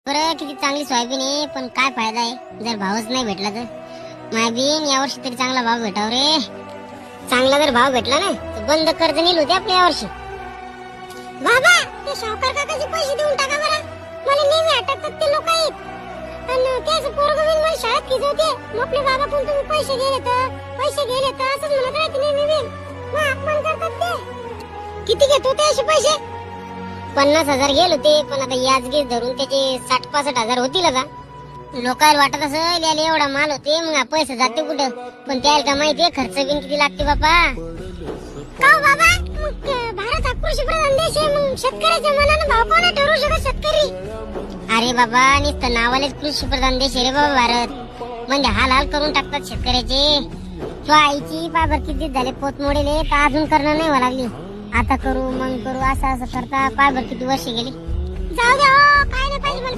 बरं किती चांगली सोयाबीन आहे, पण काय फायदा आहे जर भावच नाही भेटला तर. मायबीन यावर्षी तरी चांगला भाव भेटाव रे. चांगला जर भाव भेटला ना तर बंद कर्ज नेल होते आपल्या यावर्षी. बाबा ते सावकार काकाचे पैसे देऊन टाका बरं. मला नेहमी अटकतात ते लोक आहेत. आणि त्याचं पोरग बिन मला शाळेत खिजवते. मग आपले बाबा पण तुम्ही पैसे गेले तर असंच म्हणत राहते नेहमी बिन. मग अपमान करतात ते. किती घेतो ते असे पैसे? 50,000 गेले होते, पण आता याजगे धरून त्याचे 60-65 हजार होतील आता. लोकांना वाटत असं याला एवढा माल होते मग पैसे जाते कुठं, पण त्याला का माहितीये खर्च बिन किती लागते बाबा. का हो बाबा, मग भारत हा कृषी प्रधान देश आहे, मग शेतकऱ्याच्या मनानं भाव कोण ठरवू शकत शेतकरी? अरे बाबा नुसतं नावालेच कृषी प्रधान देश आहे रे बाबा भारत. म्हणजे हाल करून टाकतात शेतकऱ्याचे. तो आईची पाबर किती झाले पोत मोडेले तर अजून करणं नाही व्हावं लागली. आता करू मग करू असं करता पाबर किती वर्ष गेली. जाऊ द्या, काय नाही पाहिजे मला.